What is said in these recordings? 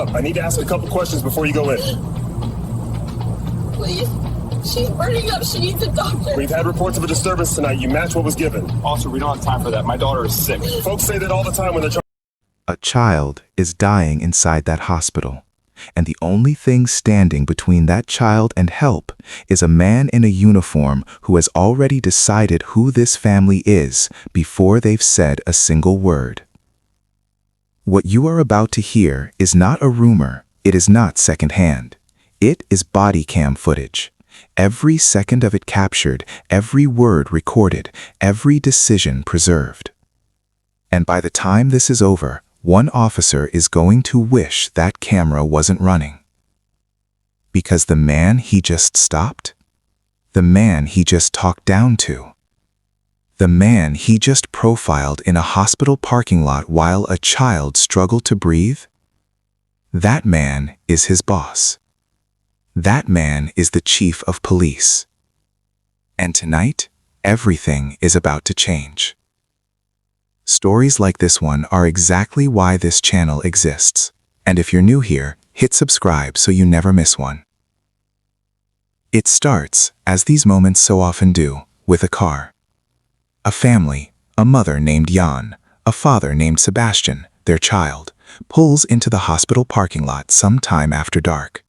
I need to ask a couple questions before you go in. Please. She's burning up. She needs a doctor. We've had reports of a disturbance tonight. You match what was given. Officer, we don't have time for that. My daughter is sick. Folks say that all the time when they're trying. A child is dying inside that hospital, and the only thing standing between that child and help is a man in a uniform who has already decided who this family is before they've said a single word. What you are about to hear is not a rumor. It is not secondhand. It is body cam footage. Every second of it captured, every word recorded, every decision preserved. And by the time this is over, one officer is going to wish that camera wasn't running. Because the man he just stopped, the man he just talked down to, the man he just profiled in a hospital parking lot while a child struggled to breathe, that man is his boss. That man is the chief of police. And tonight, everything is about to change. Stories like this one are exactly why this channel exists. And if you're new here, hit subscribe so you never miss one. It starts, as these moments so often do, with a car. A family, a mother named Jan, a father named Sebastian, their child, pulls into the hospital parking lot sometime after dark.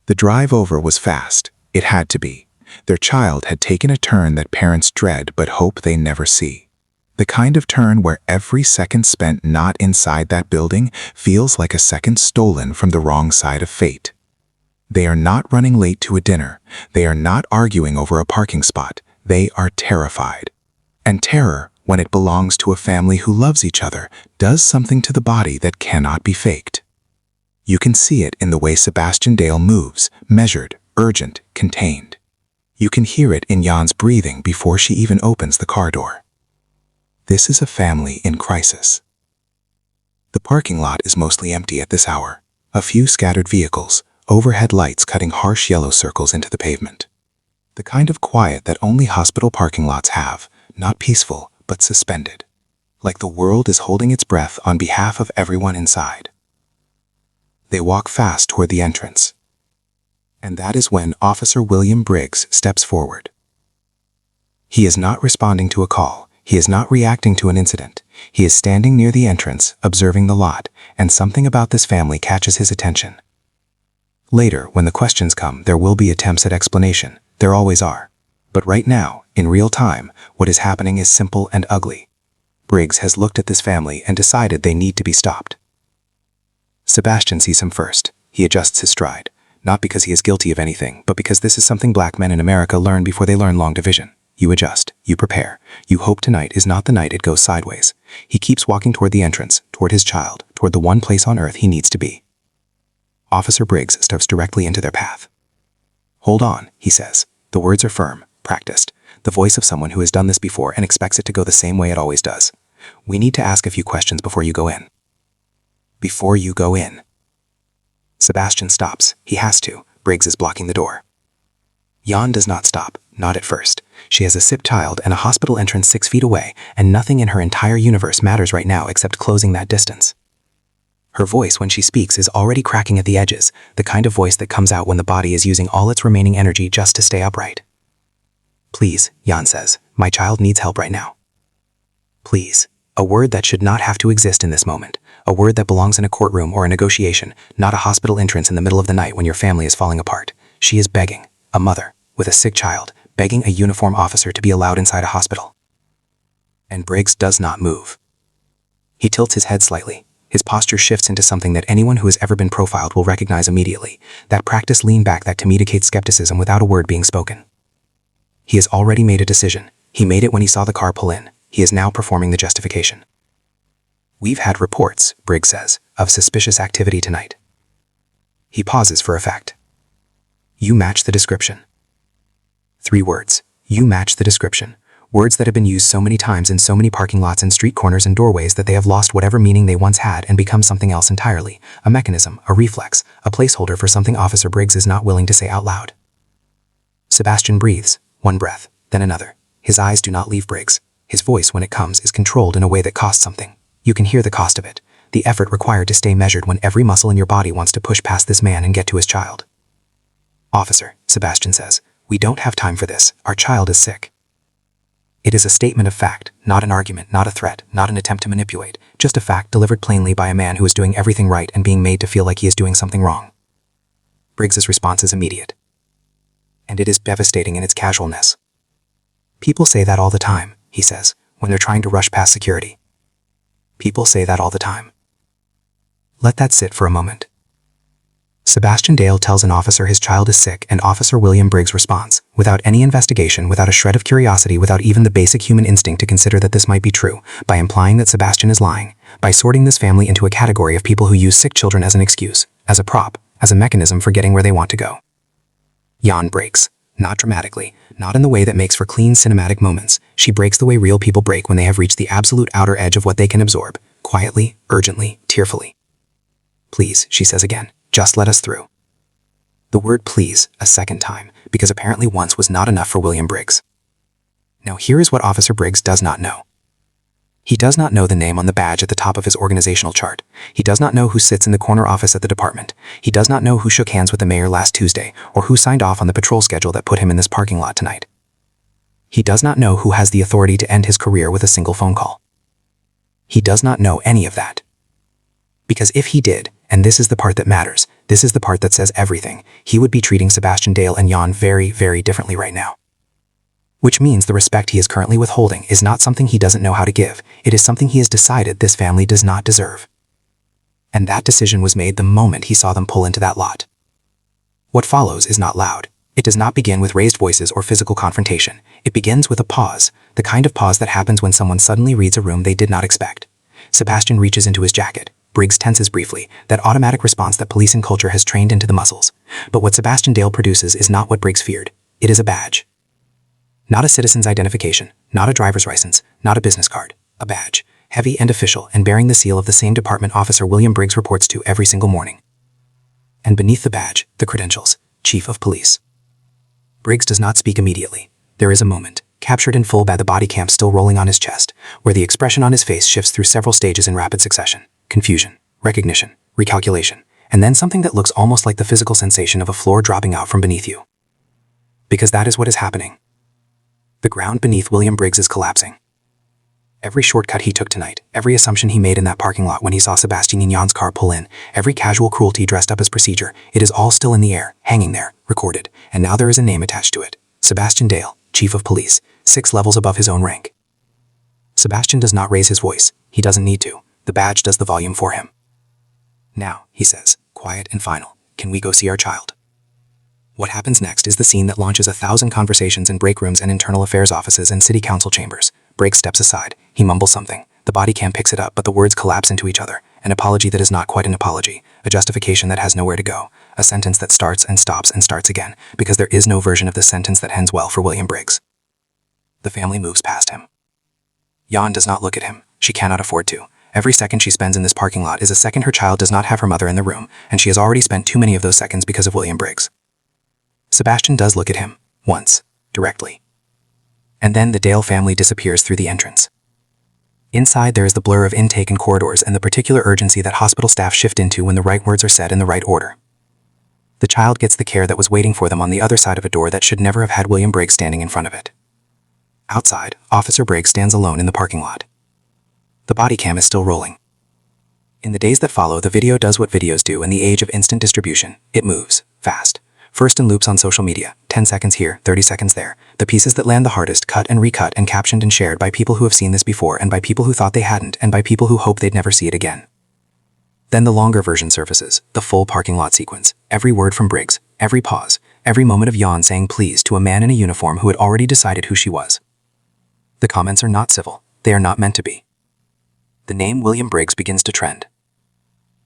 The drive over was fast. It had to be. Their child had taken a turn that parents dread but hope they never see. The kind of turn where every second spent not inside that building feels like a second stolen from the wrong side of fate. They are not running late to a dinner. They are not arguing over a parking spot. They are terrified. And terror, when it belongs to a family who loves each other, does something to the body that cannot be faked. You can see it in the way Sebastian Dale moves, measured, urgent, contained. You can hear it in Jan's breathing before she even opens the car door. This is a family in crisis. The parking lot is mostly empty at this hour. A few scattered vehicles, overhead lights cutting harsh yellow circles into the pavement. The kind of quiet that only hospital parking lots have, not peaceful, but suspended. Like the world is holding its breath on behalf of everyone inside. They walk fast toward the entrance. And that is when Officer William Briggs steps forward. He is not responding to a call. He is not reacting to an incident. He is standing near the entrance, observing the lot, and something about this family catches his attention. Later, when the questions come, there will be attempts at explanation. There always are. But right now, in real time, what is happening is simple and ugly. Briggs has looked at this family and decided they need to be stopped. Sebastian sees him first. He adjusts his stride, not because he is guilty of anything, but because this is something black men in America learn before they learn long division. You adjust, you prepare, you hope tonight is not the night it goes sideways. He keeps walking toward the entrance, toward his child, toward the one place on earth he needs to be. Officer Briggs steps directly into their path. "Hold on," he says. The words are firm, practiced, the voice of someone who has done this before and expects it to go the same way it always does. "We need to ask a few questions before you go in." Before you go in. Sebastian stops. He has to. Briggs is blocking the door. Jan does not stop, not at first. She has a sick child and a hospital entrance 6 feet away, and nothing in her entire universe matters right now except closing that distance. Her voice when she speaks is already cracking at the edges, the kind of voice that comes out when the body is using all its remaining energy just to stay upright. "Please," Jan says, "my child needs help right now." Please. A word that should not have to exist in this moment. A word that belongs in a courtroom or a negotiation, not a hospital entrance in the middle of the night when your family is falling apart. She is begging, a mother, with a sick child, begging a uniformed officer to be allowed inside a hospital. And Briggs does not move. He tilts his head slightly. His posture shifts into something that anyone who has ever been profiled will recognize immediately, that practiced lean back that communicates skepticism without a word being spoken. He has already made a decision. He made it when he saw the car pull in. He is now performing the justification. "We've had reports," Briggs says, "of suspicious activity tonight." He pauses for effect. "You match the description." 3 words. You match the description. Words that have been used so many times in so many parking lots and street corners and doorways that they have lost whatever meaning they once had and become something else entirely. A mechanism, a reflex, a placeholder for something Officer Briggs is not willing to say out loud. Sebastian breathes, one breath, then another. His eyes do not leave Briggs. His voice, when it comes, is controlled in a way that costs something. You can hear the cost of it. the effort required to stay measured when every muscle in your body wants to push past this man and get to his child. "Officer," Sebastian says, "we don't have time for this. Our child is sick." It is a statement of fact, not an argument, not a threat, not an attempt to manipulate, just a fact delivered plainly by a man who is doing everything right and being made to feel like he is doing something wrong. Briggs's response is immediate. And it is devastating in its casualness. "People say that all the time," he says, "when they're trying to rush past security. People say that all the time." Let that sit for a moment. Sebastian Dale tells an officer his child is sick, and Officer William Briggs responds, without any investigation, without a shred of curiosity, without even the basic human instinct to consider that this might be true, by implying that Sebastian is lying, by sorting this family into a category of people who use sick children as an excuse, as a prop, as a mechanism for getting where they want to go. Jan breaks. Not dramatically, not in the way that makes for clean cinematic moments. She breaks the way real people break when they have reached the absolute outer edge of what they can absorb, quietly, urgently, tearfully. "Please," she says again, "just let us through." The word please, a second time, because apparently once was not enough for William Briggs. Now here is what Officer Briggs does not know. He does not know the name on the badge at the top of his organizational chart. He does not know who sits in the corner office at the department. He does not know who shook hands with the mayor last Tuesday, or who signed off on the patrol schedule that put him in this parking lot tonight. He does not know who has the authority to end his career with a single phone call. He does not know any of that. Because if he did, and this is the part that matters, this is the part that says everything, he would be treating Sebastian Dale and Jan very, very differently right now. Which means the respect he is currently withholding is not something he doesn't know how to give, it is something he has decided this family does not deserve. And that decision was made the moment he saw them pull into that lot. What follows is not loud. It does not begin with raised voices or physical confrontation. It begins with a pause, the kind of pause that happens when someone suddenly reads a room they did not expect. Sebastian reaches into his jacket. Briggs tenses briefly, that automatic response that policing culture has trained into the muscles. But what Sebastian Dale produces is not what Briggs feared. It is a badge. Not a citizen's identification, not a driver's license, not a business card. A badge, heavy and official and bearing the seal of the same department Officer William Briggs reports to every single morning. And beneath the badge, the credentials, Chief of Police. Briggs does not speak immediately. There is a moment, captured in full by the body cam still rolling on his chest, where the expression on his face shifts through several stages in rapid succession. Confusion, recognition, recalculation, and then something that looks almost like the physical sensation of a floor dropping out from beneath you. Because that is what is happening. The ground beneath William Briggs is collapsing. Every shortcut he took tonight, every assumption he made in that parking lot when he saw Sebastian and Jan's car pull in, every casual cruelty dressed up as procedure, it is all still in the air, hanging there, recorded, and now there is a name attached to it. Sebastian Dale, Chief of Police, 6 levels above his own rank. Sebastian does not raise his voice. He doesn't need to. The badge does the volume for him. "Now," he says, quiet and final, "can we go see our child?" What happens next is the scene that launches 1,000 conversations in break rooms and internal affairs offices and city council chambers. Briggs steps aside. He mumbles something. The body cam picks it up, but the words collapse into each other. An apology that is not quite an apology. A justification that has nowhere to go. A sentence that starts and starts again, because there is no version of this sentence that ends well for William Briggs. The family moves past him. Jan does not look at him. She cannot afford to. Every second she spends in this parking lot is a second her child does not have her mother in the room, and she has already spent too many of those seconds because of William Briggs. Sebastian does look at him, once, directly. And then the Dale family disappears through the entrance. Inside there is the blur of intake and corridors and the particular urgency that hospital staff shift into when the right words are said in the right order. The child gets the care that was waiting for them on the other side of a door that should never have had William Briggs standing in front of it. Outside, Officer Briggs stands alone in the parking lot. The body cam is still rolling. In the days that follow, the video does what videos do in the age of instant distribution. It moves, fast. First in loops on social media, 10 seconds here, 30 seconds there. The pieces that land the hardest, cut and recut and captioned and shared by people who have seen this before and by people who thought they hadn't and by people who hope they'd never see it again. Then the longer version surfaces, the full parking lot sequence. Every word from Briggs, every pause, every moment of Jan saying please to a man in a uniform who had already decided who she was. The comments are not civil. They are not meant to be. The name William Briggs begins to trend.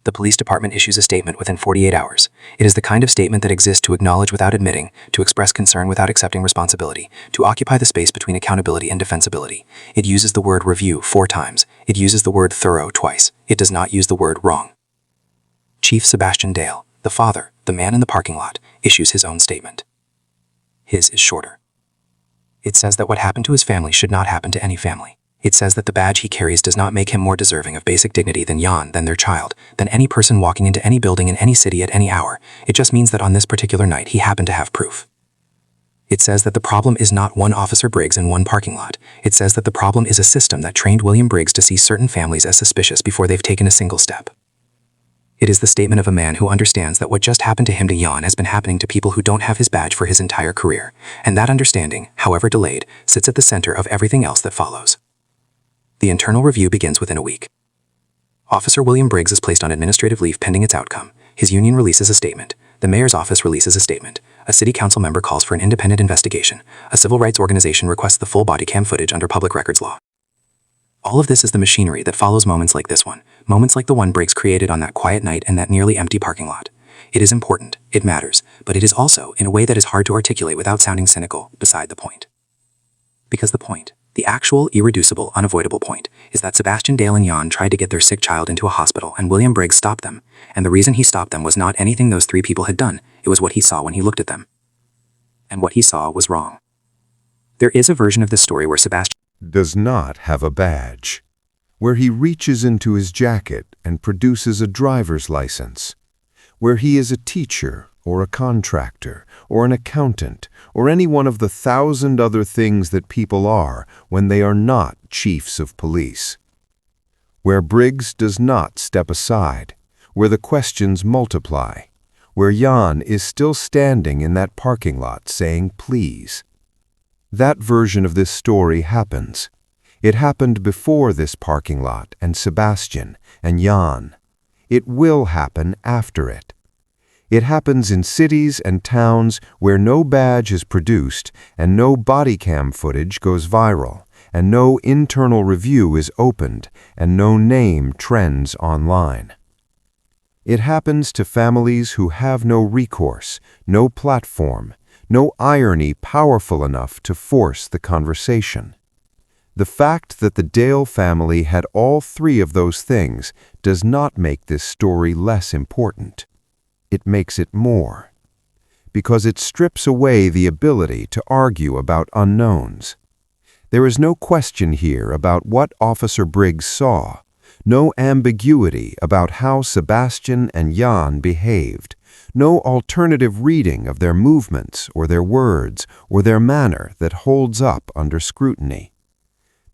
The police department issues a statement within 48 hours. It is the kind of statement that exists to acknowledge without admitting, to express concern without accepting responsibility, to occupy the space between accountability and defensibility. It uses the word review 4 times. It uses the word thorough twice. It does not use the word wrong. Chief Sebastian Dale, the father, the man in the parking lot, issues his own statement. His is shorter. It says that what happened to his family should not happen to any family. It says that the badge he carries does not make him more deserving of basic dignity than Jan, than their child, than any person walking into any building in any city at any hour. It just means that on this particular night he happened to have proof. It says that the problem is not one Officer Briggs in one parking lot. It says that the problem is a system that trained William Briggs to see certain families as suspicious before they've taken a single step. It is the statement of a man who understands that what just happened to him to Jan has been happening to people who don't have his badge for his entire career, and that understanding, however delayed, sits at the center of everything else that follows. The internal review begins within a week. Officer William Briggs is placed on administrative leave pending its outcome. His union releases a statement. The mayor's office releases a statement. A city council member calls for an independent investigation. A civil rights organization requests the full body cam footage under public records law. All of this is the machinery that follows moments like this one, moments like the one Briggs created on that quiet night in that nearly empty parking lot. It is important, it matters, but it is also, in a way that is hard to articulate without sounding cynical, beside the point. Because the point, the actual, irreducible, unavoidable point, is that Sebastian, Dale, and Jan tried to get their sick child into a hospital, and William Briggs stopped them. And the reason he stopped them was not anything those three people had done, it was what he saw when he looked at them. And what he saw was wrong. There is a version of this story where Sebastian does not have a badge, where he reaches into his jacket and produces a driver's license, where he is a teacher or a contractor or an accountant or any one of the 1,000 other things that people are when they are not chiefs of police, where Briggs does not step aside, where the questions multiply, where Jan is still standing in that parking lot saying please. That version of this story happens. It happened before this parking lot and Sebastian and Jan. It will happen after it. It happens in cities and towns where no badge is produced and no body cam footage goes viral and no internal review is opened and no name trends online. It happens to families who have no recourse, no platform, no irony powerful enough to force the conversation. The fact that the Dale family had all three of those things does not make this story less important. It makes it more. Because it strips away the ability to argue about unknowns. There is no question here about what Officer Briggs saw, no ambiguity about how Sebastian and Jan behaved, no alternative reading of their movements or their words or their manner that holds up under scrutiny.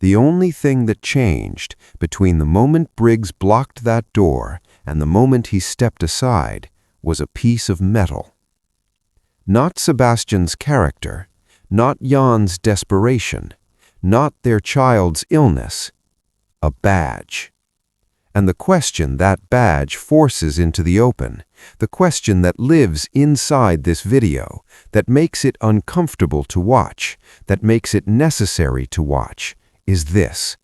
The only thing that changed between the moment Briggs blocked that door and the moment he stepped aside was a piece of metal. Not Sebastian's character, not Jan's desperation, not their child's illness, a badge. And the question that badge forces into the open, the question that lives inside this video, that makes it uncomfortable to watch, that makes it necessary to watch, is this.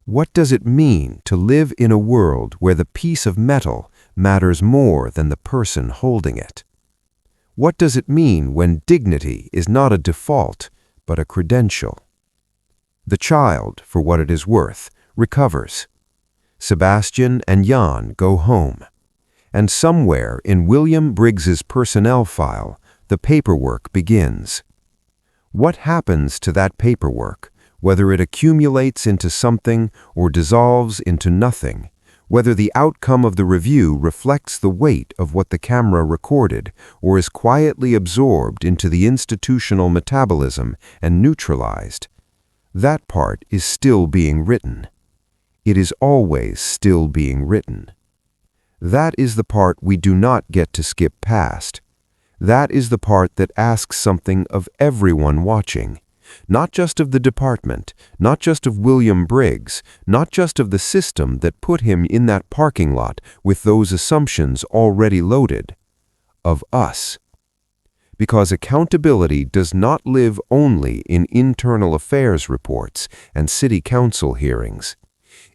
What does it mean to live in a world where the piece of metal matters more than the person holding it? What does it mean when dignity is not a default, but a credential? The child, for what it is worth, recovers. Sebastian and Jan go home. And somewhere in William Briggs's personnel file, the paperwork begins. What happens to that paperwork, whether it accumulates into something or dissolves into nothing, whether the outcome of the review reflects the weight of what the camera recorded or is quietly absorbed into the institutional metabolism and neutralized, that part is still being written. It is always still being written. That is the part we do not get to skip past. That is the part that asks something of everyone watching, not just of the department, not just of William Briggs, not just of the system that put him in that parking lot with those assumptions already loaded, of us. Because accountability does not live only in internal affairs reports and city council hearings.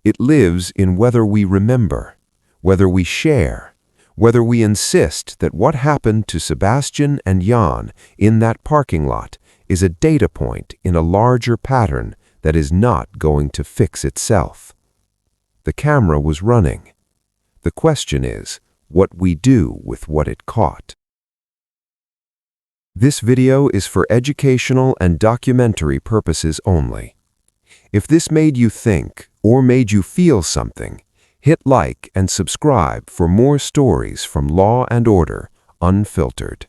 It lives in whether we remember, whether we share, whether we insist that what happened to Sebastian and Jan in that parking lot is a data point in a larger pattern that is not going to fix itself. The camera was running. The question is, what we do with what it caught. This video is for educational and documentary purposes only. If this made you think or made you feel something, hit like and subscribe for more stories from Law and Order, Unfiltered.